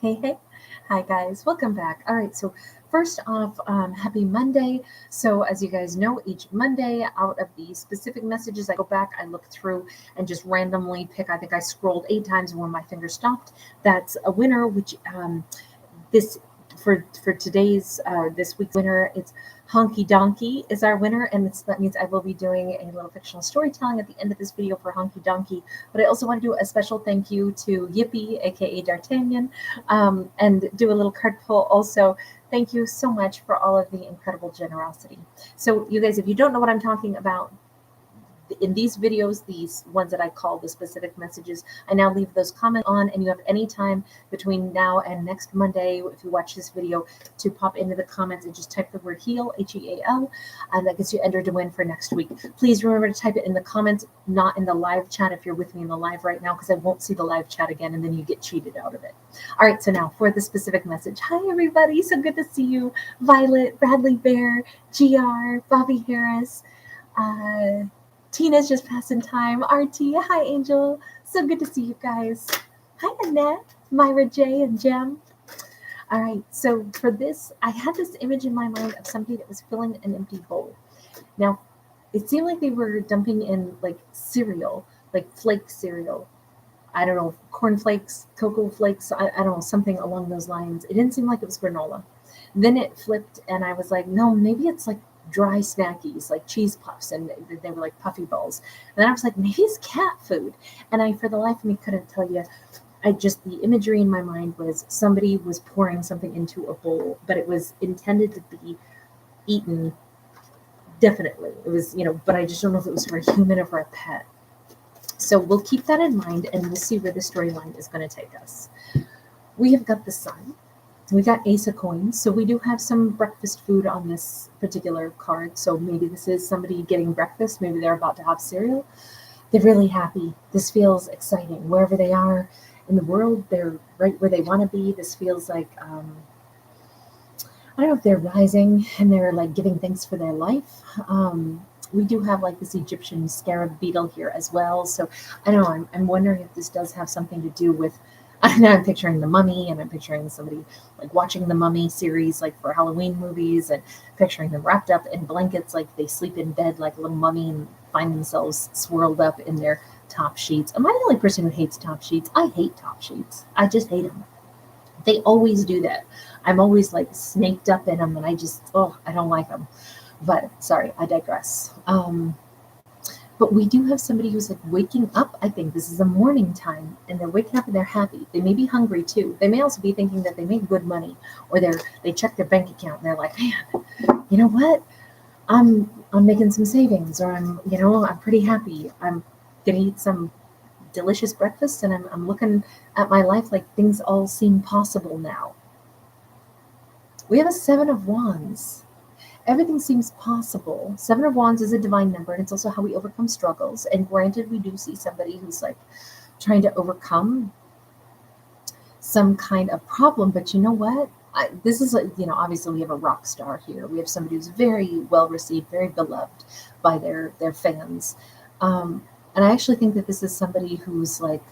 Hey, hey. Hi, guys. Welcome back. All right. So, first off, happy Monday. So, as you guys know, each Monday, out of the specific messages, I go back, I look through, and just randomly pick. I think I scrolled 8 times when my finger stopped. That's a winner, which this for today's this week's winner, it's Honky Donkey is our winner, and that means I will be doing a little fictional storytelling at the end of this video for Honky Donkey. But I also want to do a special thank you to Yippee, aka D'Artagnan, and do a little card pull also. Thank you so much for all of the incredible generosity. So, you guys, if you don't know what I'm talking about, in these videos, these ones that I call the specific messages, I now leave those comments on, and you have any time between now and next Monday, if you watch this video, to pop into the comments and just type the word HEAL, H-E-A-L, and that gets you entered to win for next week. Please remember to type it in the comments, not in the live chat if you're with me in the live right now, because I won't see the live chat again, and then you get cheated out of it. All right, so now for the specific message. Hi, everybody. So good to see you. Violet, Bradley Bear, GR, Bobby Harris, Tina's just passing time. RT, hi Angel. So good to see you guys. Hi Annette, Myra J, and Jem. All right, so for this, I had this image in my mind of somebody that was filling an empty bowl. Now, it seemed like they were dumping in like cereal, like flake cereal. I don't know, cornflakes, cocoa flakes, I don't know, something along those lines. It didn't seem like it was granola. Then it flipped, and I was like, no, maybe it's like dry snackies, like cheese puffs, and they were like puffy balls. And then I was like, maybe it's cat food. And I, for the life of me, couldn't tell you. The imagery in my mind was somebody was pouring something into a bowl, but it was intended to be eaten. Definitely. It was, but I just don't know if it was for a human or for a pet. So we'll keep that in mind, and we'll see where the storyline is going to take us. We have got the sun. We got Ace of Coins, so we do have some breakfast food on this particular card. So maybe this is somebody getting breakfast. Maybe they're about to have cereal. They're really happy. This feels exciting. Wherever they are in the world, they're right where they want to be. This feels like, I don't know if they're rising and they're like giving thanks for their life. We do have like this Egyptian scarab beetle here as well. So I don't know, I'm wondering if this does have something to do with, now I'm picturing the Mummy, and I'm picturing somebody like watching the Mummy series, like for Halloween movies, and picturing them wrapped up in blankets, like they sleep in bed like a little mummy and find themselves swirled up in their top sheets. Am I the only person who hates top sheets? I hate top sheets. I just hate them. They always do that. I'm always like snaked up in them, and I don't like them. But sorry, I digress. But we do have somebody who's like waking up. I think this is a morning time, and they're waking up and they're happy. They may be hungry too. They may also be thinking that they made good money, or they check their bank account and they're like, man, you know what? I'm making some savings, or I'm pretty happy. I'm gonna eat some delicious breakfast, and I'm looking at my life like things all seem possible now. We have a Seven of Wands. Everything seems possible. Seven of Wands is a divine number, and it's also how we overcome struggles. And granted, we do see somebody who's like trying to overcome some kind of problem. But you know what? This is, obviously we have a rock star here. We have somebody who's very well received, very beloved by their fans. And I actually think that this is somebody who's like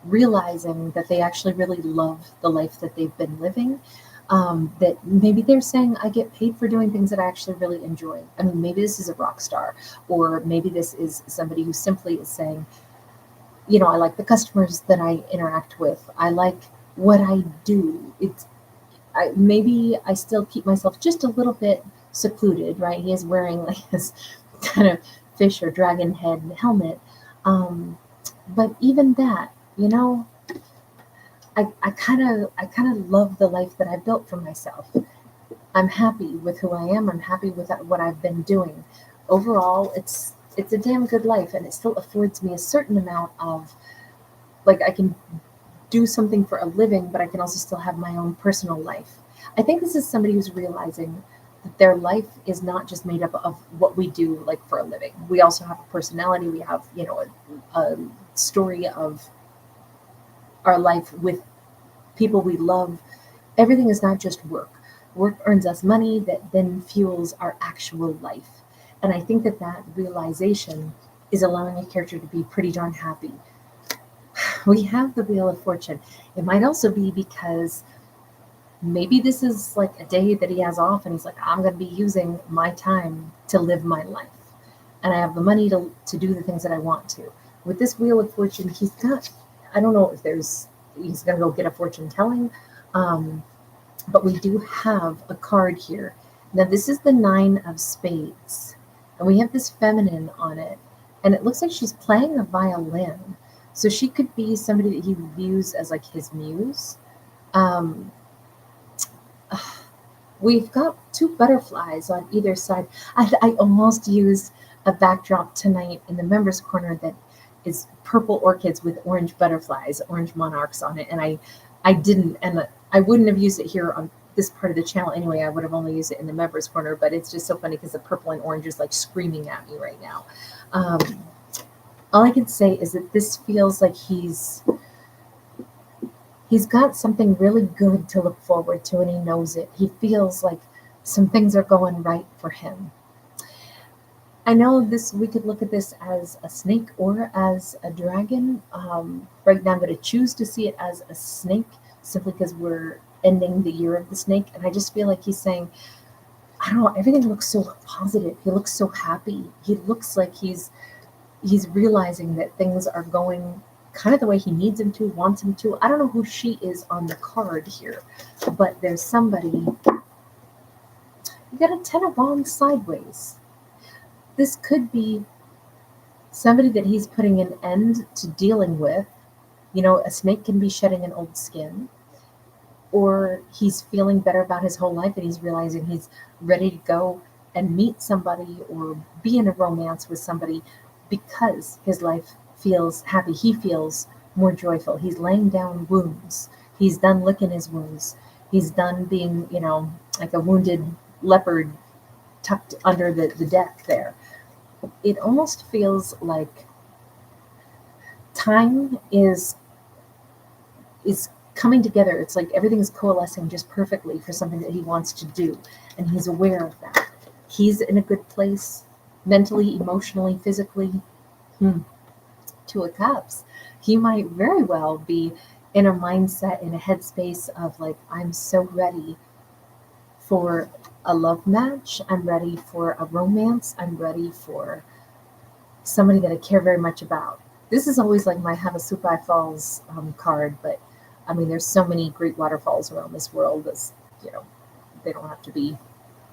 realizing that they actually really love the life that they've been living. That maybe they're saying, I get paid for doing things that I actually really enjoy. I mean, maybe this is a rock star, or maybe this is somebody who simply is saying, I like the customers that I interact with. I like what I do. Maybe I still keep myself just a little bit secluded, right? He is wearing like this kind of fish or dragon head helmet. But even that, I kind of love the life that I built for myself. I'm happy with who I am. I'm happy with what I've been doing. Overall, it's a damn good life, and it still affords me a certain amount of, like, I can do something for a living, but I can also still have my own personal life. I think this is somebody who's realizing that their life is not just made up of what we do, like, for a living. We also have a personality. We have, a story of our life with people we love. Everything is not just work. Work earns us money that then fuels our actual life. And I think that realization is allowing a character to be pretty darn happy. we have the Wheel of Fortune. It might also be because maybe this is like a day that he has off and he's like, I'm going to be using my time to live my life. And I have the money to do the things that I want to. With this Wheel of Fortune, he's got, I don't know if he's going to go get a fortune telling, but we do have a card here. Now, this is the 9 of Spades, and we have this feminine on it, and it looks like she's playing a violin. So she could be somebody that he views as like his muse. We've got 2 butterflies on either side. I almost used a backdrop tonight in the members corner that is purple orchids with orange butterflies, orange monarchs on it, and I didn't, and I wouldn't have used it here on this part of the channel anyway. I would have only used it in the members corner, but it's just so funny because the purple and orange is like screaming at me right now. All I can say is that this feels like he's got something really good to look forward to, and he knows it. He feels like some things are going right for him. I know we could look at this as a snake or as a dragon. Right now I'm going to choose to see it as a snake simply because we're ending the year of the snake. And I just feel like he's saying, I don't know, everything looks so positive. He looks so happy. He looks like he's realizing that things are going kind of the way he needs him to, wants him to. I don't know who she is on the card here, but there's somebody. You got a 10 of Wands sideways. This could be somebody that he's putting an end to dealing with. You know, a snake can be shedding an old skin, or he's feeling better about his whole life and he's realizing he's ready to go and meet somebody or be in a romance with somebody because his life feels happy. He feels more joyful. He's laying down wounds. He's done licking his wounds. He's done being, you know, like a wounded leopard tucked under the deck there. It almost feels like time is coming together. It's like everything is coalescing just perfectly for something that he wants to do, and he's aware of that. He's in a good place mentally, emotionally, physically. 2 of Cups. He might very well be in a mindset, in a headspace of like, I'm so ready for a love match. I'm ready for a romance. I'm ready for somebody that I care very much about. This is always like my Havasupai Falls card, but I mean, there's so many great waterfalls around this world. As you know, they don't have to be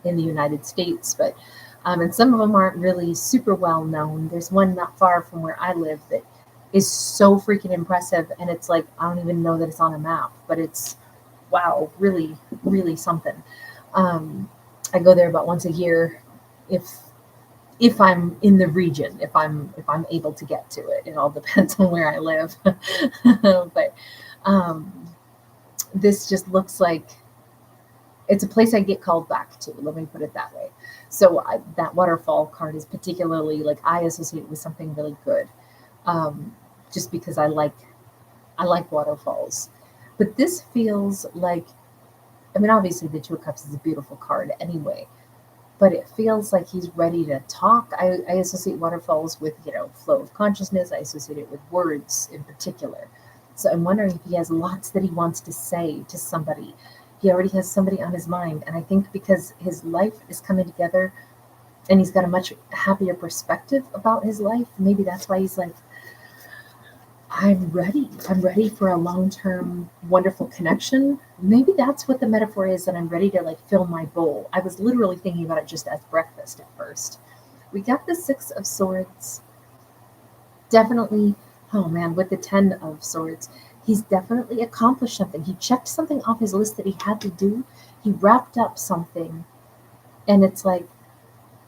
in the United States, but and some of them aren't really super well known. There's one not far from where I live that is so freaking impressive, and it's like, I don't even know that it's on a map, but it's, wow, really, really something. I go there about once a year if I'm in the region, if I'm able to get to it. It all depends on where I live. But this just looks like it's a place I get called back to. Let me put it that way. So that waterfall card is particularly, like, I associate it with something really good, just because I like waterfalls. But this feels like, I mean, obviously the 2 of Cups is a beautiful card anyway, but it feels like he's ready to talk. I associate waterfalls with, you know, flow of consciousness. I associate it with words in particular. So I'm wondering if he has lots that he wants to say to somebody. He already has somebody on his mind. And I think because his life is coming together and he's got a much happier perspective about his life, maybe that's why he's like, I'm ready. I'm ready for a long-term, wonderful connection. Maybe that's what the metaphor is, that I'm ready to like fill my bowl. I was literally thinking about it just as breakfast at first. We got the 6 of Swords. Definitely, oh man, with the 10 of Swords, he's definitely accomplished something. He checked something off his list that he had to do. He wrapped up something, and it's like,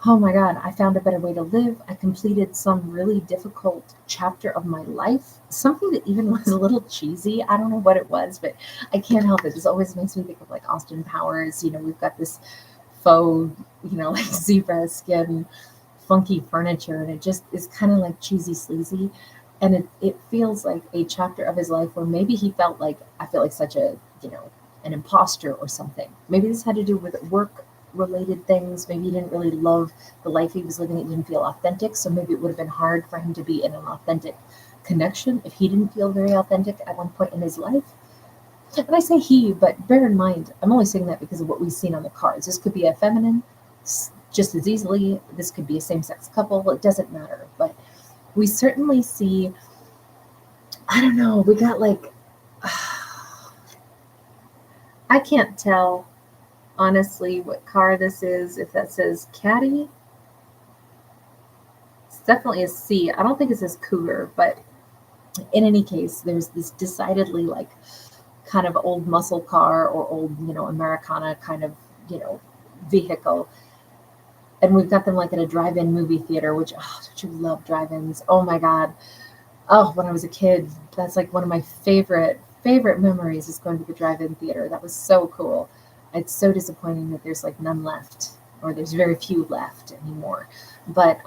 oh my God, I found a better way to live. I completed some really difficult chapter of my life. Something that even was a little cheesy. I don't know what it was, but I can't help it. This always makes me think of like Austin Powers. You know, we've got this faux, you know, like zebra skin, funky furniture, and it just is kind of like cheesy, sleazy. And it feels like a chapter of his life where maybe he felt like, I feel like such a, you know, an imposter or something. Maybe this had to do with work related things. Maybe he didn't really love the life he was living. It didn't feel authentic. So maybe it would have been hard for him to be in an authentic connection, if he didn't feel very authentic at one point in his life. And I say he, but bear in mind, I'm only saying that because of what we've seen on the cards. This could be a feminine just as easily. This could be a same-sex couple. It doesn't matter. But we certainly see, I don't know, we got like, I can't tell, honestly, what car this is. If that says caddy, it's definitely a C. I don't think it says cougar, but in any case, there's this decidedly like kind of old muscle car or old, Americana kind of, vehicle. And we've got them like at a drive-in movie theater, which, don't you love drive-ins? Oh my God. Oh, when I was a kid, that's like one of my favorite memories is going to the drive-in theater. That was so cool. It's so disappointing that there's like none left, or there's very few left anymore. But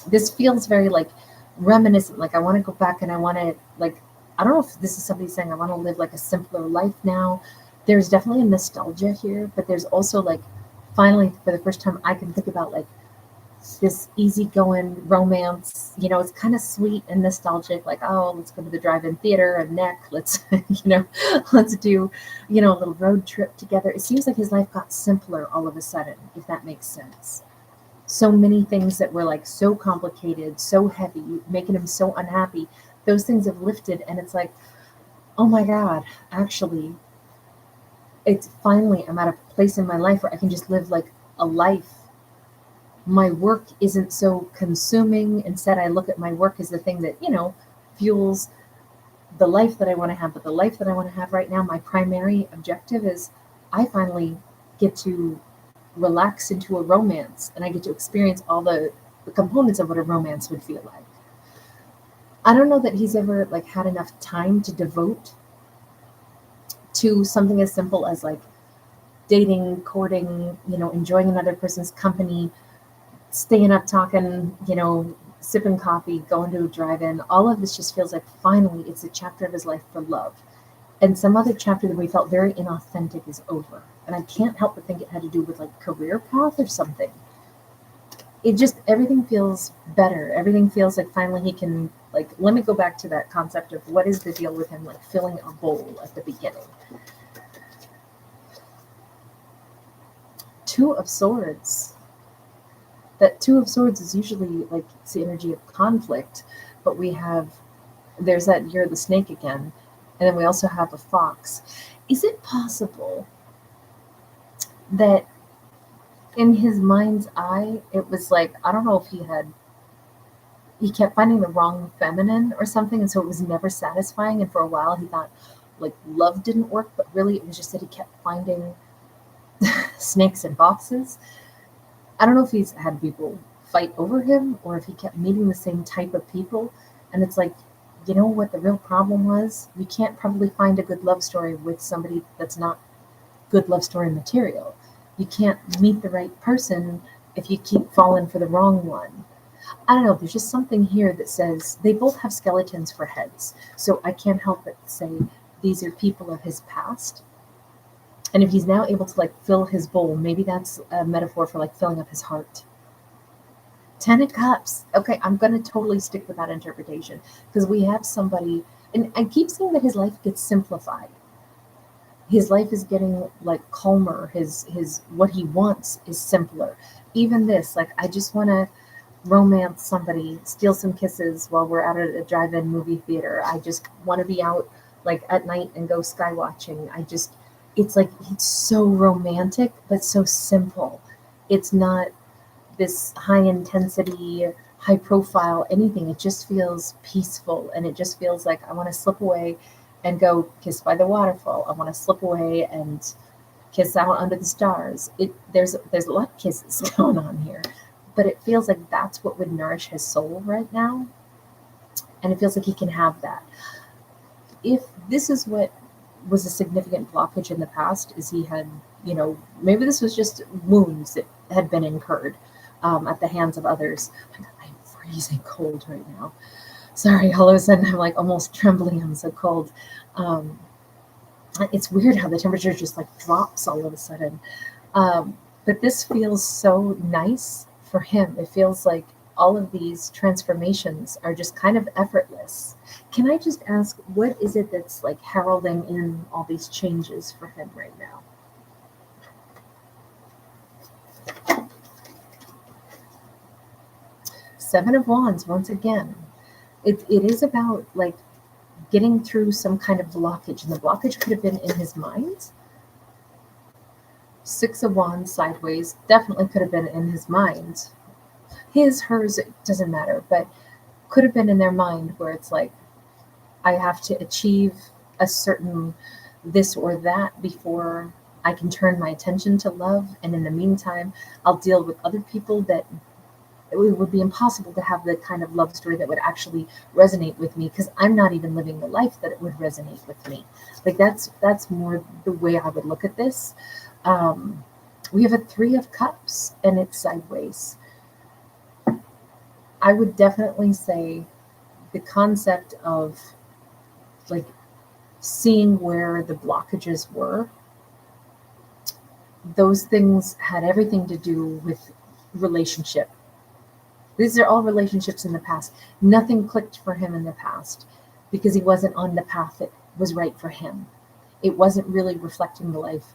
this feels very like reminiscent. Like I want to go back and I want to like, I don't know if this is somebody saying I want to live like a simpler life now. There's definitely a nostalgia here, but there's also like, finally, for the first time, I can think about like this easygoing romance. It's kind of sweet and nostalgic. Like, oh, let's go to the drive-in theater and let's, let's do, a little road trip together. It seems like his life got simpler all of a sudden, if that makes sense. So many things that were like so complicated, so heavy, making him so unhappy. Those things have lifted, and it's like, oh my God, actually, it's finally, I'm at a place in my life where I can just live like a life. My work isn't so consuming. Instead, I look at my work as the thing that, fuels the life that I want to have. But the life that I want to have right now, my primary objective is I finally get to relax into a romance, and I get to experience all the components of what a romance would feel like. I don't know that he's ever like had enough time to devote to something as simple as like dating, courting, enjoying another person's company, staying up talking, sipping coffee, going to a drive-in. All of this just feels like finally it's a chapter of his life for love. And some other chapter that we felt very inauthentic is over. And I can't help but think it had to do with like career path or something. It just, everything feels better. Everything feels like finally he can, like, let me go back to that concept of what is the deal with him, like filling a bowl at the beginning. Two of Swords. That Two of Swords is usually like it's the energy of conflict, but there's that Year of the Snake again, and then we also have a fox. Is it possible that in his mind's eye, it was like, I don't know if he kept finding the wrong feminine or something, and so it was never satisfying, and for a while he thought like love didn't work, but really it was just that he kept finding snakes and foxes. I don't know if he's had people fight over him or if he kept meeting the same type of people, and it's like, you know what the real problem was? You can't probably find a good love story with somebody that's not good love story material. You can't meet the right person if you keep falling for the wrong one. I don't know, there's just something here that says they both have skeletons for heads. So I can't help but say these are people of his past. And if he's now able to like fill his bowl, maybe that's a metaphor for like filling up his heart. 10 of Cups. Okay, I'm going to totally stick with that interpretation because we have somebody, and I keep seeing that his life gets simplified. His life is getting like calmer. His what he wants is simpler. Even this, like, I just want to romance somebody, steal some kisses while we're out at a drive-in movie theater. I just want to be out like at night and go sky watching. It's like, it's so romantic, but so simple. It's not this high intensity, high profile, anything. It just feels peaceful, and it just feels like I want to slip away and go kiss by the waterfall. I want to slip away and kiss out under the stars. There's a lot of kisses going on here, but it feels like that's what would nourish his soul right now, and it feels like he can have that. If this is what was a significant blockage in the past, is he had, maybe this was just wounds that had been incurred at the hands of others. I'm freezing cold right now. Sorry, all of a sudden I'm like almost trembling. I'm so cold. It's weird how the temperature just like drops all of a sudden. But this feels so nice for him. It feels like all of these transformations are just kind of effortless. Can I just ask, what is it that's like heralding in all these changes for him right now? Seven of Wands, once again. It is about like getting through some kind of blockage, and the blockage could have been in his mind. Six of Wands sideways definitely could have been in his mind. His, hers, it doesn't matter, but could have been in their mind where it's like, I have to achieve a certain this or that before I can turn my attention to love. And in the meantime, I'll deal with other people that it would be impossible to have the kind of love story that would actually resonate with me, because I'm not even living the life that it would resonate with me. Like that's more the way I would look at this. We have a Three of Cups and it's sideways. I would definitely say the concept of like seeing where the blockages were, those things had everything to do with relationship. These are all relationships in the past. Nothing clicked for him in the past because he wasn't on the path that was right for him. It wasn't really reflecting the life.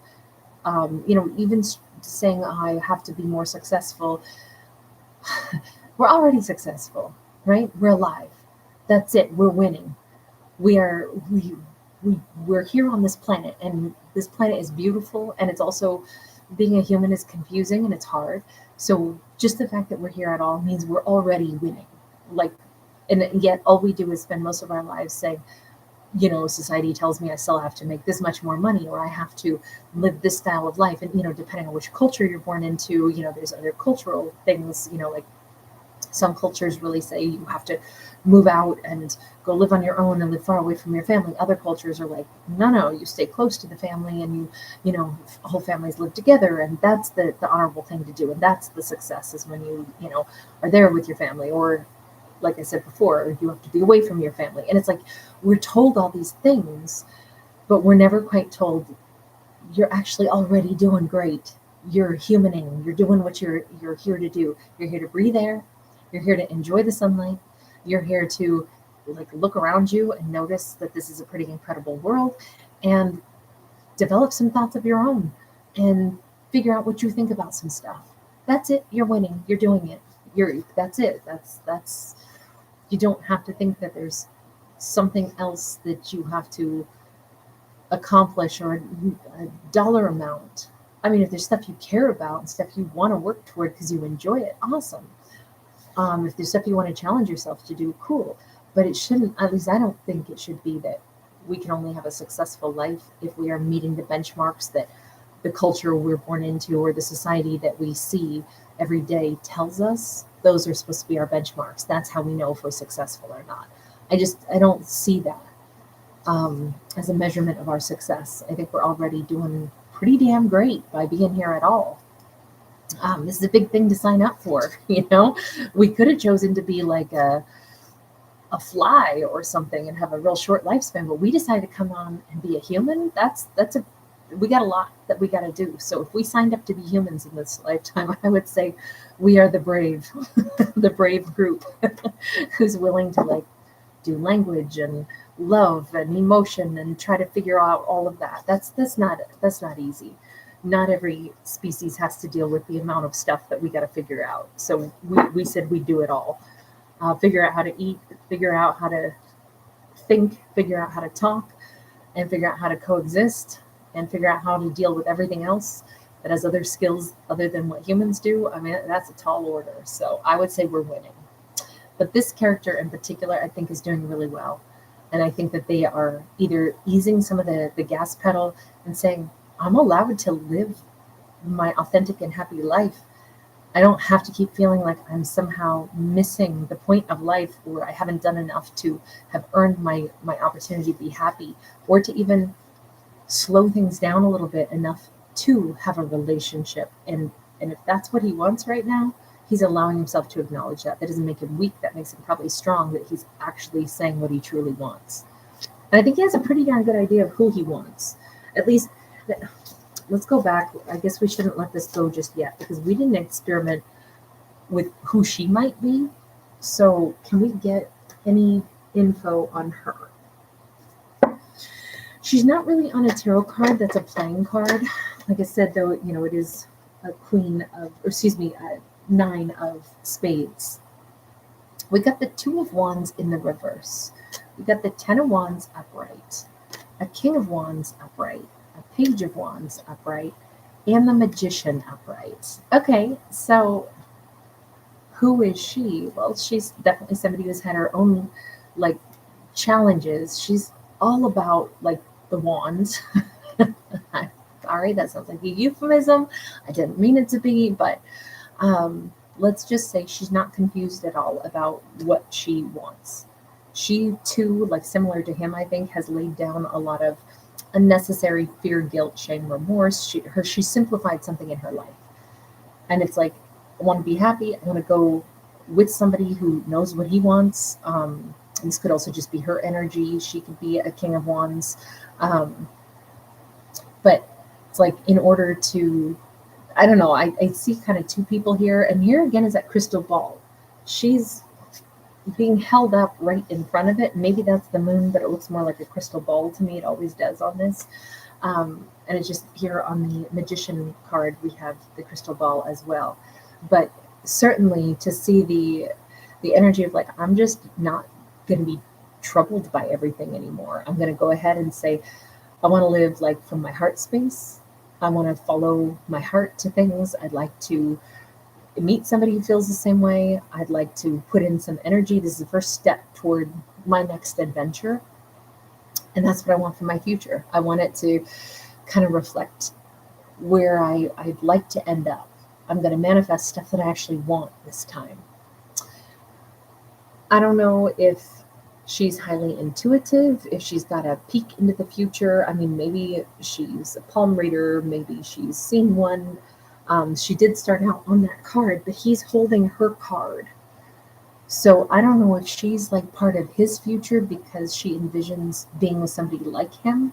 Even saying, oh, I have to be more successful. We're already successful, right? We're alive. That's it. We're winning. We're here on this planet, and this planet is beautiful, and it's also, being a human is confusing and it's hard. So just the fact that we're here at all means we're already winning. Like, and yet all we do is spend most of our lives saying, society tells me I still have to make this much more money, or I have to live this style of life. And, depending on which culture you're born into, there's other cultural things, like some cultures really say you have to move out and go live on your own and live far away from your family. Other cultures are like, no, you stay close to the family, and whole families live together, and that's the honorable thing to do. And that's the success, is when you are there with your family, or like I said before, you have to be away from your family. And it's like, we're told all these things, but we're never quite told you're actually already doing great. You're humaning. You're doing what you're here to do. You're here to breathe air. You're here to enjoy the sunlight. You're here to like look around you and notice that this is a pretty incredible world, and develop some thoughts of your own and figure out what you think about some stuff. That's it. You're winning. You're doing it. That's it. That's you don't have to think that there's something else that you have to accomplish, or a dollar amount. I mean, if there's stuff you care about and stuff you want to work toward because you enjoy it, awesome. If there's stuff you want to challenge yourself to do, cool. But it shouldn't, at least I don't think it should be that we can only have a successful life if we are meeting the benchmarks that the culture we're born into, or the society that we see every day tells us. Those are supposed to be our benchmarks. That's how we know if we're successful or not. I don't see that as a measurement of our success. I think we're already doing pretty damn great by being here at all. This is a big thing to sign up for. We could have chosen to be like a fly or something and have a real short lifespan, but we decided to come on and be a human. We got a lot that we got to do. So if we signed up to be humans in this lifetime, I would say we are the brave, the brave group who's willing to like do language and love and emotion and try to figure out all of that. That's not easy. Not every species has to deal with the amount of stuff that we got to figure out. So we said we'd do it all. Figure out how to eat, figure out how to think, figure out how to talk, and figure out how to coexist, and figure out how to deal with everything else that has other skills other than what humans do. I mean, that's a tall order. So I would say we're winning. But this character in particular, I think, is doing really well. And I think that they are either easing some of the gas pedal and saying, I'm allowed to live my authentic and happy life. I don't have to keep feeling like I'm somehow missing the point of life, or I haven't done enough to have earned my opportunity to be happy, or to even slow things down a little bit enough to have a relationship. And if that's what he wants right now, he's allowing himself to acknowledge that. That doesn't make him weak. That makes him probably strong, that he's actually saying what he truly wants. And I think he has a pretty darn good idea of who he wants. At least, let's go back. I guess we shouldn't let this go just yet, because we didn't experiment with who she might be. So can we get any info on her? She's not really on a tarot card. That's a playing card. Like I said, though, it is a nine of spades. We got the 2 of wands in the reverse. We got the 10 of wands upright, a king of wands upright, a page of wands upright, and the magician upright. Okay, so who is she? Well, she's definitely somebody who's had her own like challenges. She's all about like the wands. Sorry, that sounds like a euphemism. I didn't mean it to be, but let's just say she's not confused at all about what she wants. She too, like similar to him, I think, has laid down a lot of unnecessary fear, guilt, shame, remorse. She simplified something in her life. And it's like, I want to be happy. I want to go with somebody who knows what he wants. This could also just be her energy. She could be a king of wands. But it's like, in order to, I don't know, I see kind of 2 people here. And here again is that crystal ball. She's being held up right in front of it. Maybe that's the moon, but it looks more like a crystal ball to me. It always does on this. And it's just here on the magician card, we have the crystal ball as well. But certainly to see the energy of like, I'm just not going to be troubled by everything anymore. I'm going to go ahead and say, I want to live like from my heart space. I want to follow my heart to things. I'd like to meet somebody who feels the same way. I'd like to put in some energy. This is the first step toward my next adventure. And that's what I want for my future. I want it to kind of reflect where I'd like to end up. I'm going to manifest stuff that I actually want this time. I don't know if she's highly intuitive, if she's got a peek into the future. I mean, maybe she's a palm reader, maybe she's seen one. She did start out on that card, but he's holding her card. So I don't know if she's like part of his future because she envisions being with somebody like him,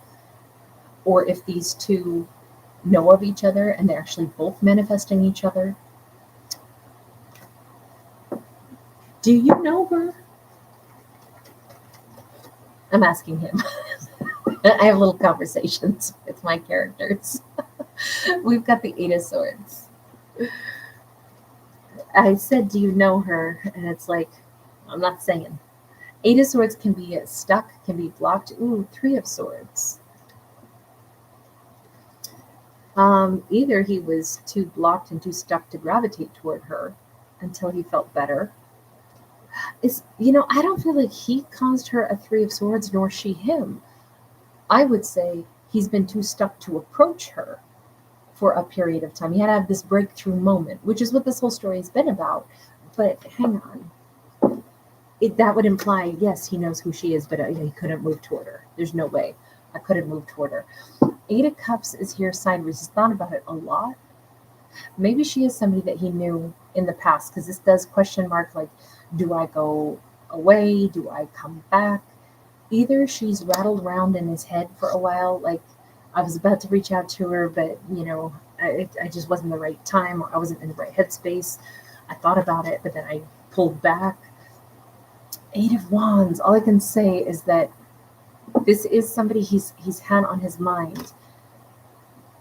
or if these 2 know of each other and they're actually both manifesting each other. Do you know her? I'm asking him. I have little conversations with my characters. We've got the 8 of Swords. I said, do you know her? And it's like, I'm not saying. 8 of Swords can be stuck, can be blocked. Ooh, 3 of Swords. Either he was too blocked and too stuck to gravitate toward her until he felt better. I don't feel like he caused her a 3 of Swords, nor she him. I would say he's been too stuck to approach her for a period of time. He had to have this breakthrough moment, which is what this whole story has been about. But hang on. That would imply, yes, he knows who she is, but he couldn't move toward her. There's no way. I couldn't move toward her. 8 of Cups is here sideways. He's thought about it a lot. Maybe she is somebody that he knew in the past, because this does question mark, like, do I go away? Do I come back? Either she's rattled around in his head for a while, like, I was about to reach out to her, but, I just wasn't the right time, or I wasn't in the right headspace. I thought about it, but then I pulled back. 8 of Wands, all I can say is that this is somebody he's had on his mind.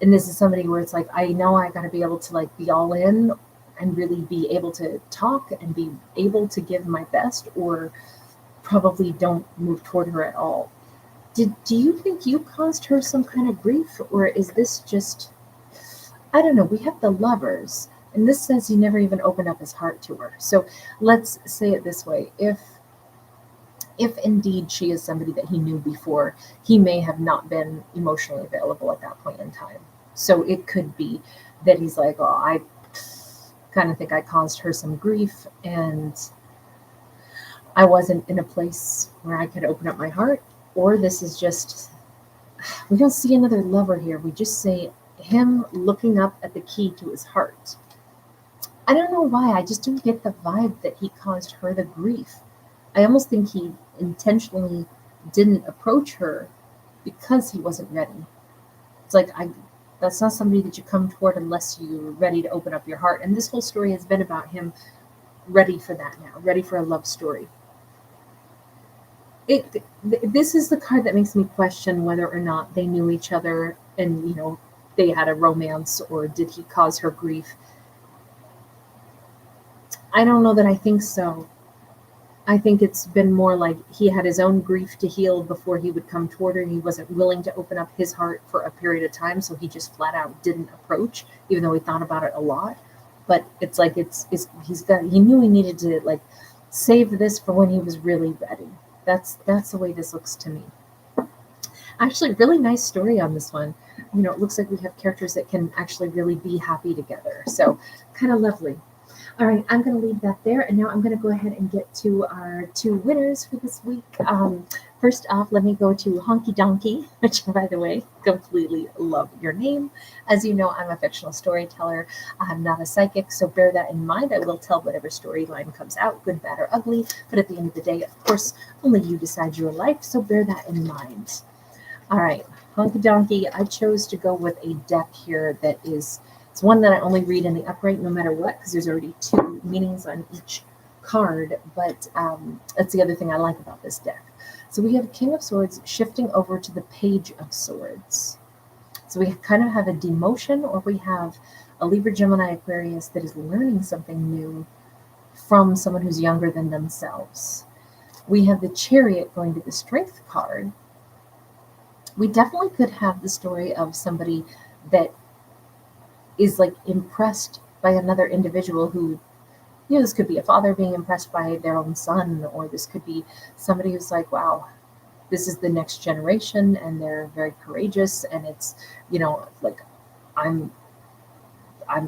And this is somebody where it's like, I know I got to be able to like be all in and really be able to talk and be able to give my best, or probably don't move toward her at all. Do you think you caused her some kind of grief, or is this just, I don't know, we have the Lovers, and this says he never even opened up his heart to her. So let's say it this way. If indeed she is somebody that he knew before, he may have not been emotionally available at that point in time. So it could be that he's like, oh, I kind of think I caused her some grief, and I wasn't in a place where I could open up my heart. Or this is just, we don't see another lover here. We just say him looking up at the key to his heart. I don't know why. I just don't get the vibe that he caused her the grief. I almost think he intentionally didn't approach her because he wasn't ready. It's like, that's not somebody that you come toward unless you're ready to open up your heart. And this whole story has been about him ready for that now, ready for a love story. This is the card that makes me question whether or not they knew each other and, they had a romance, or did he cause her grief? I don't know that I think so. I think it's been more like he had his own grief to heal before he would come toward her. He wasn't willing to open up his heart for a period of time, so he just flat out didn't approach, even though he thought about it a lot. But it's like he knew he needed to like save this for when he was really ready. That's the way this looks to me. Actually, really nice story on this one. It looks like we have characters that can actually really be happy together. So kind of lovely. All right, I'm going to leave that there, and now I'm going to go ahead and get to our 2 winners for this week. First off, let me go to Honkey Donkey, which, by the way, completely love your name. As you know, I'm a fictional storyteller. I'm not a psychic, so bear that in mind. I will tell whatever storyline comes out, good, bad, or ugly, but at the end of the day, of course, only you decide your life, so bear that in mind. All right, Honkey Donkey, I chose to go with a deck here that is... It's one that I only read in the upright no matter what, because there's already 2 meanings on each card, but that's the other thing I like about this deck. So we have King of Swords shifting over to the Page of Swords. So we kind of have a demotion, or we have a Libra, Gemini, Aquarius that is learning something new from someone who's younger than themselves. We have the Chariot going to the Strength card. We definitely could have the story of somebody that is like impressed by another individual who, this could be a father being impressed by their own son, or this could be somebody who's like, wow, this is the next generation and they're very courageous, and it's, like I'm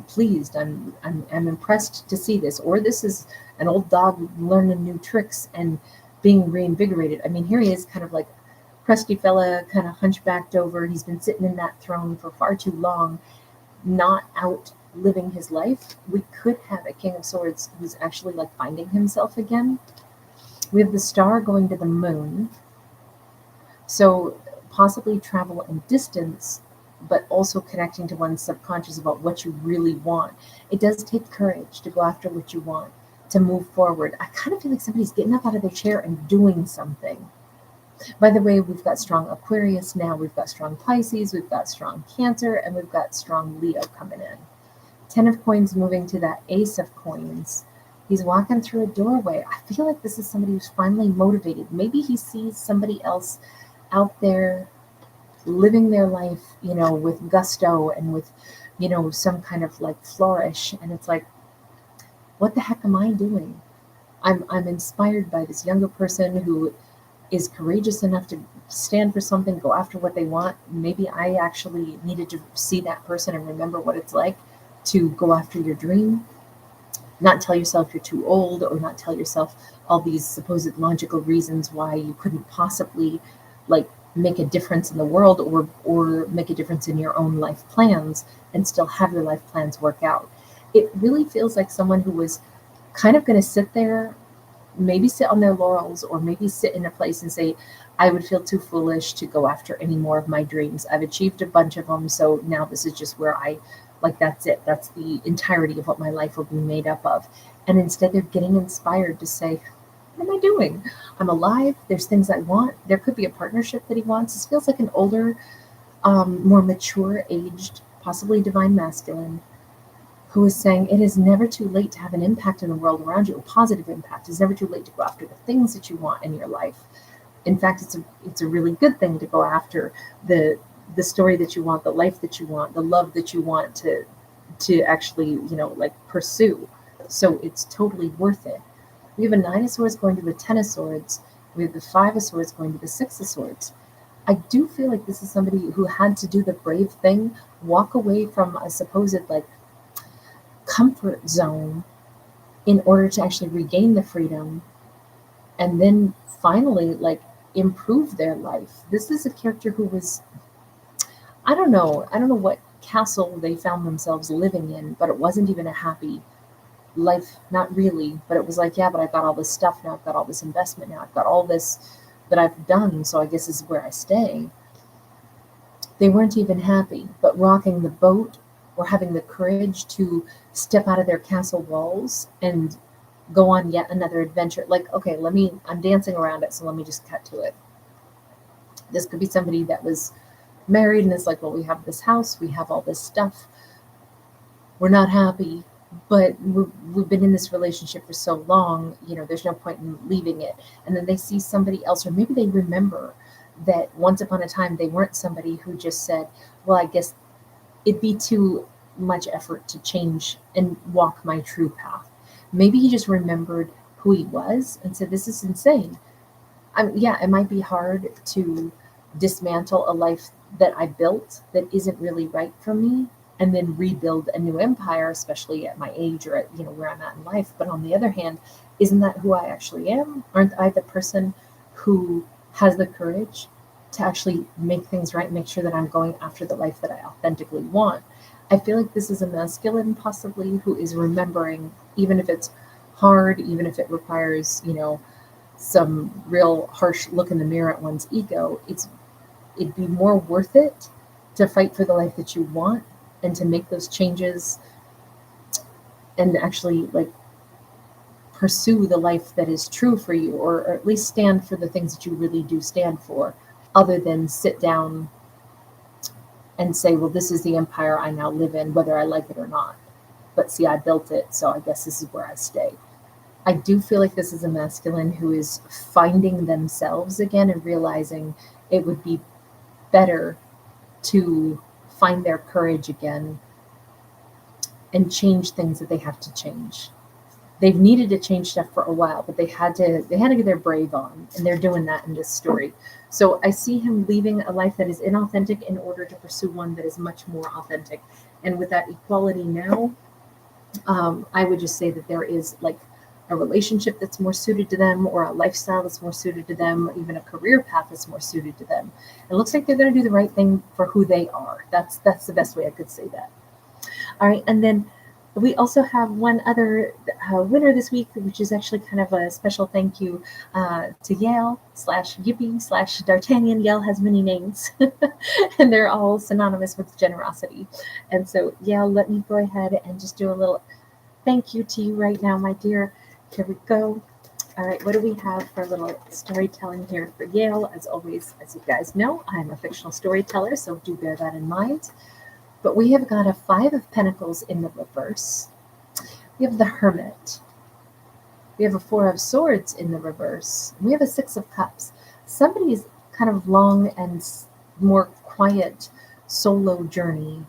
pleased, I'm impressed to see this. Or this is an old dog learning new tricks and being reinvigorated. I mean, here he is, kind of like crusty fella, kind of hunchbacked over. He's been sitting in that throne for far too long, not out living his life. We could have a King of Swords who's actually like finding himself again. We have the Star going to the Moon, so possibly travel and distance, but also connecting to one's subconscious about what you really want. It does take courage to go after what you want, to move forward. I kind of feel like somebody's getting up out of their chair and doing something. By the way, we've got strong Aquarius now, we've got strong Pisces, we've got strong Cancer, and we've got strong Leo coming in. 10 of Coins moving to that Ace of Coins. He's walking through a doorway. I feel like this is somebody who's finally motivated. Maybe he sees somebody else out there living their life, with gusto and with, some kind of like flourish. And it's like, what the heck am I doing? I'm inspired by this younger person who is courageous enough to stand for something, go after what they want. Maybe I actually needed to see that person and remember what it's like to go after your dream. Not tell yourself you're too old, or not tell yourself all these supposed logical reasons why you couldn't possibly like make a difference in the world, or make a difference in your own life plans and still have your life plans work out. It really feels like someone who was kind of going to sit there, maybe sit on their laurels, or maybe sit in a place and say, I would feel too foolish to go after any more of my dreams. I've achieved a bunch of them, so now this is just where that's it. That's the entirety of what my life will be made up of. And instead they're getting inspired to say, what am I doing? I'm alive. There's things I want. There could be a partnership that he wants. This feels like an older, more mature, aged, possibly divine masculine, who is saying it is never too late to have an impact in the world around you, a positive impact. It's never too late to go after the things that you want in your life. In fact, it's a really good thing to go after the story that you want, the life that you want, the love that you want to actually, pursue. So it's totally worth it. We have a 9 of Swords going to the 10 of Swords. We have the 5 of Swords going to the 6 of Swords. I do feel like this is somebody who had to do the brave thing, walk away from a supposed comfort zone in order to actually regain the freedom, and then finally improve their life. This is a character who was, I don't know what castle they found themselves living in, but it wasn't even a happy life, not really. But it was like, yeah, but I've got all this stuff now, I've got all this investment now, I've got all this that I've done, so I guess this is where I stay. They weren't even happy, but rocking the boat, or having the courage to step out of their castle walls and go on yet another adventure. Like, okay, I'm dancing around it, so let me just cut to it. This could be somebody that was married and is like, well, we have this house, we have all this stuff, we're not happy, but we've been in this relationship for so long, there's no point in leaving it. And then they see somebody else, or maybe they remember that once upon a time they weren't somebody who just said, well, I guess it'd be too much effort to change and walk my true path. Maybe he just remembered who he was and said, this is insane. Yeah, it might be hard to dismantle a life that I built that isn't really right for me, and then rebuild a new empire, especially at my age or at where I'm at in life. But on the other hand, isn't that who I actually am? Aren't I the person who has the courage to actually make things right and make sure that I'm going after the life that I authentically want? I feel like this is a masculine possibly who is remembering, even if it's hard, even if it requires, some real harsh look in the mirror at one's ego, it'd be more worth it to fight for the life that you want and to make those changes and actually like pursue the life that is true for you, or at least stand for the things that you really do stand for, other than sit down and say, well, this is the empire I now live in, whether I like it or not. But see, I built it, so I guess this is where I stay. I do feel like this is a masculine who is finding themselves again and realizing it would be better to find their courage again and change things that they have to change. They've needed to change stuff for a while, but they had to get their brave on, and they're doing that in this story. So I see him leaving a life that is inauthentic in order to pursue one that is much more authentic. And with that equality now, I would just say that there is like a relationship that's more suited to them, or a lifestyle that's more suited to them, even a career path that's more suited to them. It looks like they're going to do the right thing for who they are. That's the best way I could say that. All right, and then we also have one other winner this week, which is actually kind of a special thank you to Yale /Yippee /D'Artagnan. Yale has many names, and they're all synonymous with generosity. And so, Yale, let me go ahead and just do a little thank you to you right now, my dear. Here we go. All right, what do we have for a little storytelling here for Yale? As always, as you guys know, I'm a fictional storyteller, so do bear that in mind. But we have got a 5 of Pentacles in the reverse. We have the Hermit. We have a 4 of Swords in the reverse. We have a 6 of Cups. Somebody's kind of long and more quiet solo journey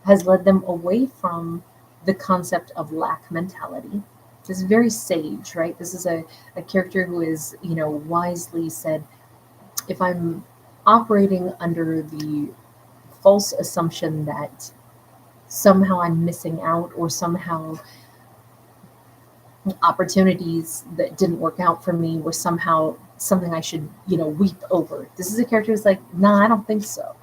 has led them away from the concept of lack mentality. This is very sage, right? This is a character who is, wisely said, if I'm operating under the false assumption that somehow I'm missing out, or somehow opportunities that didn't work out for me were somehow something I should, weep over. This is a character who's like, nah, I don't think so.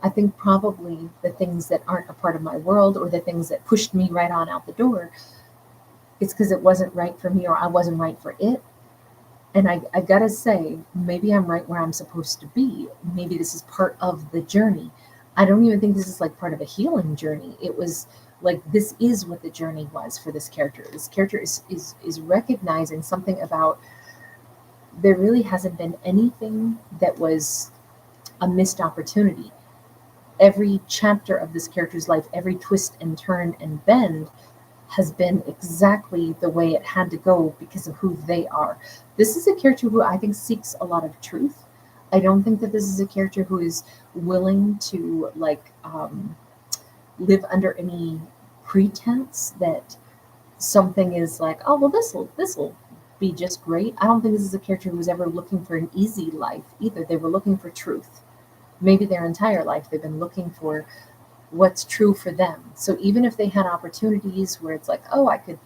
I think probably the things that aren't a part of my world, or the things that pushed me right on out the door, it's because it wasn't right for me, or I wasn't right for it. And I gotta say, maybe I'm right where I'm supposed to be. Maybe this is part of the journey. I don't even think this is like part of a healing journey. It was like, this is what the journey was for this character. This character is recognizing something about, there really hasn't been anything that was a missed opportunity. Every chapter of this character's life, every twist and turn and bend has been exactly the way it had to go because of who they are. This is a character who I think seeks a lot of truth. I don't think that this is a character who is willing to live under any pretense that something is like, oh, well, this will be just great. I don't think this is a character who was ever looking for an easy life either. They were looking for truth. Maybe their entire life they've been looking for what's true for them. So even if they had opportunities where it's like, oh, I could,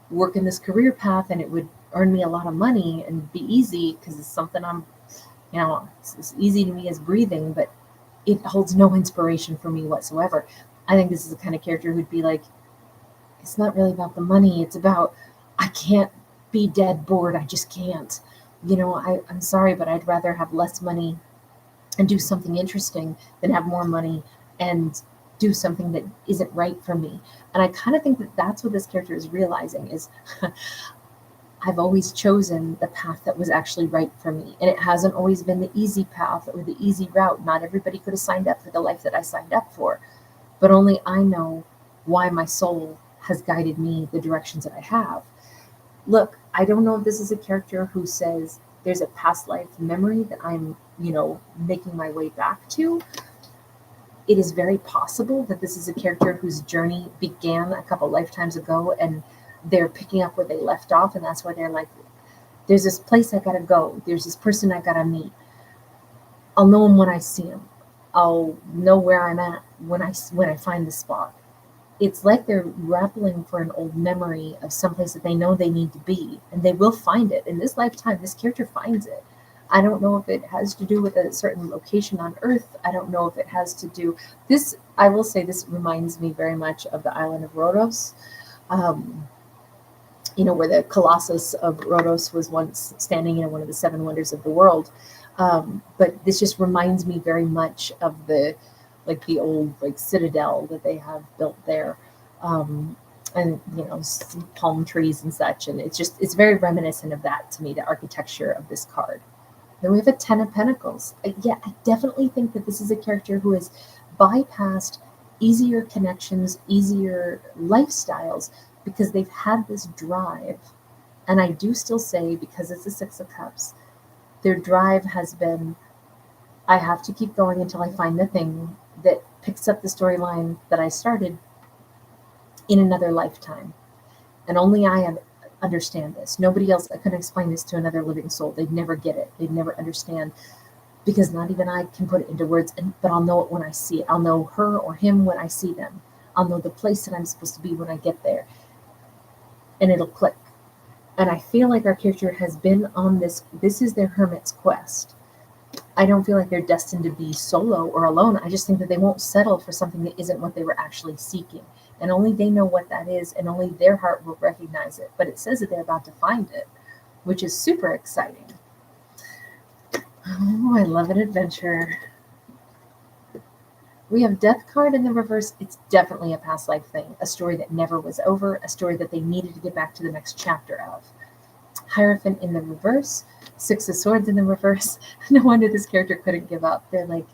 work in this career path and it would earn me a lot of money and be easy because it's something I'm, it's as easy to me as breathing, but it holds no inspiration for me whatsoever. I think this is the kind of character who'd be like, it's not really about the money. It's about, I can't be dead bored. I just can't. I'm sorry, but I'd rather have less money and do something interesting than have more money and do something that isn't right for me. And I kind of think that that's what this character is realizing is I've always chosen the path that was actually right for me. And it hasn't always been the easy path or the easy route. Not everybody could have signed up for the life that I signed up for, but only I know why my soul has guided me the directions that I have. Look, I don't know if this is a character who says there's a past life memory that I'm, making my way back to. It is very possible that this is a character whose journey began a couple lifetimes ago and they're picking up where they left off. And that's why they're like, there's this place I gotta go. There's this person I gotta meet. I'll know him when I see him. I'll know where I'm at when I find the spot. It's like they're grappling for an old memory of someplace that they know they need to be, and they will find it. In this lifetime, this character finds it. I don't know if it has to do with a certain location on Earth. I don't know if it has to do this. I will say this reminds me very much of the island of Rhodos, where the Colossus of Rhodos was once standing, one of the seven wonders of the world. But this just reminds me very much of the old citadel that they have built there, and palm trees and such. And it's very reminiscent of that to me, the architecture of this card. Then we have a 10 of Pentacles. I definitely think that this is a character who has bypassed easier connections, easier lifestyles, because they've had this drive. And I do still say, because it's the 6 of Cups, their drive has been, I have to keep going until I find the thing that picks up the storyline that I started in another lifetime. And only I understand this. Nobody else can explain this to another living soul. They'd never get it. They'd never understand, because not even I can put it into words, but I'll know it when I see it. I'll know her or him when I see them. I'll know the place that I'm supposed to be when I get there. And it'll click. And I feel like our character has been on this is their hermit's quest. I don't feel like they're destined to be solo or alone. I just think that they won't settle for something that isn't what they were actually seeking. And only they know what that is, and only their heart will recognize it. But it says that they're about to find it, which is super exciting. Oh, I love an adventure. We have Death card in the reverse. It's definitely a past life thing, a story that never was over, a story that they needed to get back to the next chapter of. Hierophant in the reverse, 6 of Swords in the reverse. No wonder this character couldn't give up. They're like,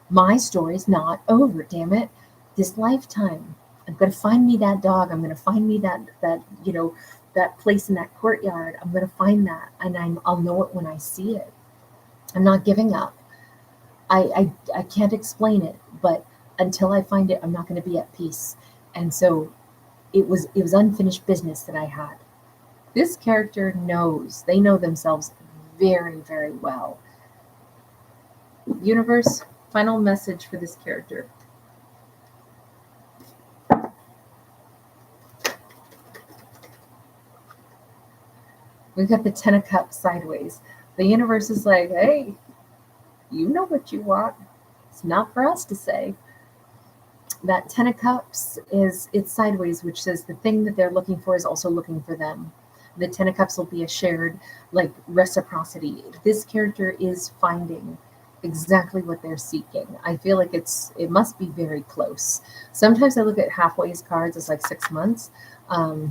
my story's not over, damn it. This lifetime, I'm going to find me that dog. I'm going to find me that place in that courtyard. I'm going to find that, and I'll know it when I see it. I'm not giving up. I can't explain it, but until I find it, I'm not going to be at peace. And so it was unfinished business that I had. This character knows, they know themselves very, very well. Universe, final message for this character. We've got the 10 of Cups sideways. The universe is like, hey, you know what you want. It's not for us to say. That 10 of Cups it's sideways, which says the thing that they're looking for is also looking for them. The 10 of Cups will be a shared, reciprocity. This character is finding exactly what they're seeking. I feel like it must be very close. Sometimes I look at halfways cards as 6 months.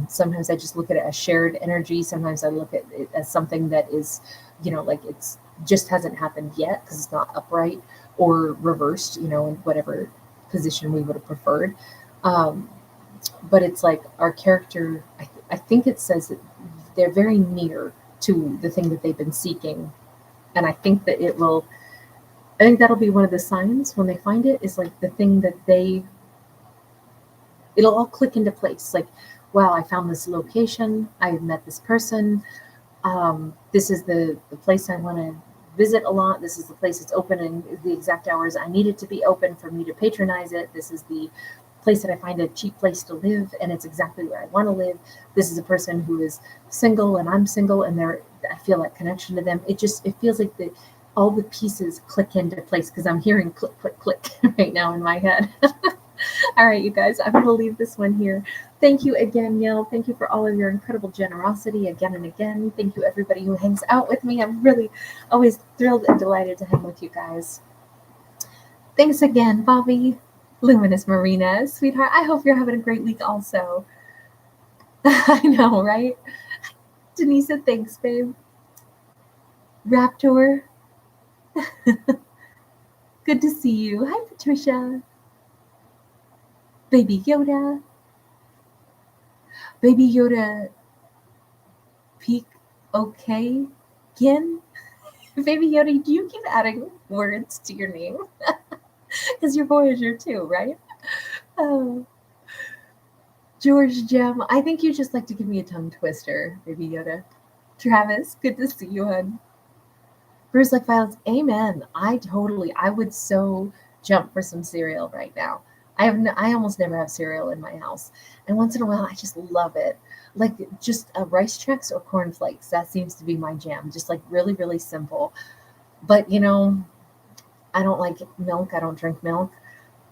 Sometimes I just look at it as shared energy. Sometimes I look at it as something that is, it's just hasn't happened yet because it's not upright or reversed, in whatever position we would have preferred. But it's like our character, I think it says that they're very near to the thing that they've been seeking. And I think that I think that'll be one of the signs when they find it, is the thing that it'll all click into place. Wow, I found this location. I met this person. This is the place I want to visit a lot. This is the place that's open in the exact hours I need it to be open for me to patronize it. This is the place that I find a cheap place to live, and it's exactly where I want to live. This is a person who is single and I'm single, and I feel that connection to them. It feels like all the pieces click into place, because I'm hearing click, click, click right now in my head. All right, you guys, I'm going to leave this one here. Thank you again, Yell. Thank you for all of your incredible generosity again and again. Thank you, everybody who hangs out with me. I'm really always thrilled and delighted to hang with you guys. Thanks again, Bobby. Luminous Marina, sweetheart, I hope you're having a great week also. I know, right? Denise, thanks, babe. Raptor, good to see you. Hi, Patricia. Baby Yoda. Baby Yoda peak okay again. Baby Yoda, do you keep adding words to your name? Because you're Voyager too, right? Oh. George Gem, I think you just like to give me a tongue twister, Baby Yoda. Travis, good to see you, hon. Bruce like violence, amen. I would so jump for some cereal right now. I almost never have cereal in my house, and once in a while I just love it. Like just rice Chex or corn flakes. That seems to be my jam. Just like really, really simple. But I don't like milk. I don't drink milk.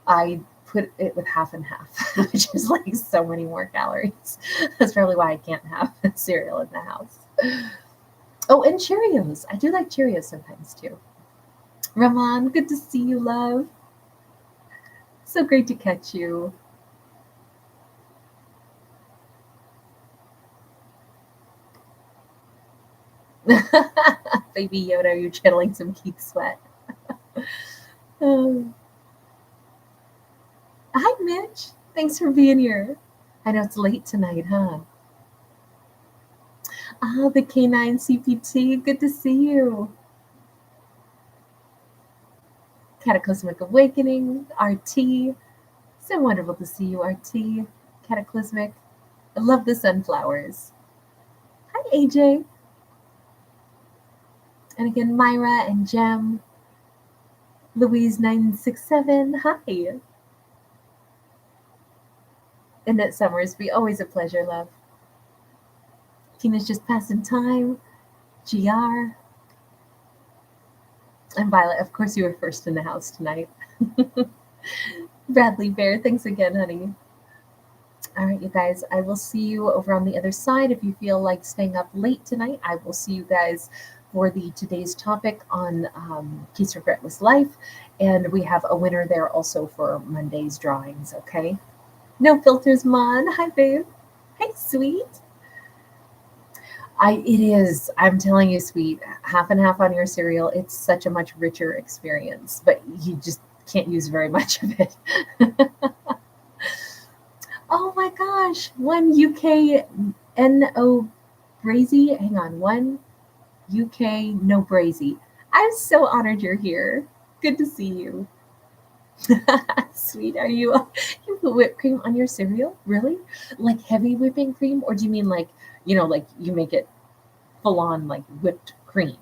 I put it with half and half, which is like so many more calories. That's probably why I can't have cereal in the house. Oh, and Cheerios. I do like Cheerios sometimes too. Ramon, good to see you, love. So great to catch you. Baby Yoda, you're channeling some Keith Sweat. Oh. Hi, Mitch. Thanks for being here. I know it's late tonight, huh? Ah, the K9 CPT. Good to see you. Cataclysmic Awakening, RT. So wonderful to see you, RT. Cataclysmic. I love the sunflowers. Hi, AJ. And again, Myra and Jem. Louise967. Hi. Annette Summersby. Always a pleasure, love. Tina's just passing time. GR. And Violet, of course, you were first in the house tonight. Bradley Bear, thanks again, honey. All right, you guys, I will see you over on the other side. If you feel like staying up late tonight, I will see you guys for today's topic on Peace Regretless Life. And we have a winner there also for Monday's drawings, okay? No filters, Mon. Hi, babe. Hey, sweet. It is. I'm telling you, sweet. Half and half on your cereal. It's such a much richer experience, but you just can't use very much of it. Oh my gosh. One UK NO Brazy. Hang on. One UK No Brazy. I'm so honored you're here. Good to see you. Sweet. You put whipped cream on your cereal? Really? Like heavy whipping cream? Or do you mean like you make it full on like whipped cream?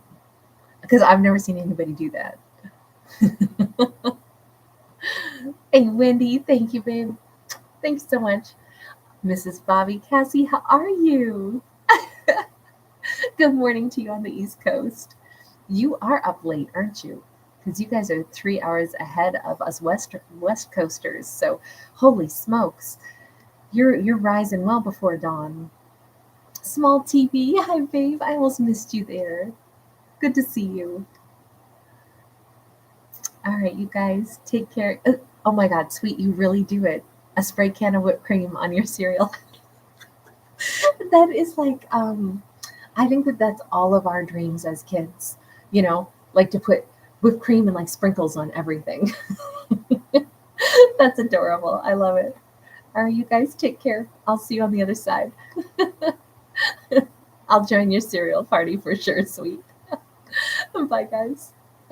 Because I've never seen anybody do that. Hey, Wendy. Thank you, babe. Thanks so much. Mrs. Bobby Cassie, how are you? Good morning to you on the East Coast. You are up late, aren't you? Because you guys are 3 hours ahead of us West Coasters. So, holy smokes, you're rising well before dawn. Small TV, hi babe. I almost missed you there. Good to see you. All right, you guys, take care. Oh my God, sweet, you really do it. A spray can of whipped cream on your cereal. That is like, I think that's all of our dreams as kids, like to put whipped cream and like sprinkles on everything. That's adorable. I love it. All right, you guys, take care. I'll see you on the other side. I'll join your cereal party for sure, sweet. Bye, guys.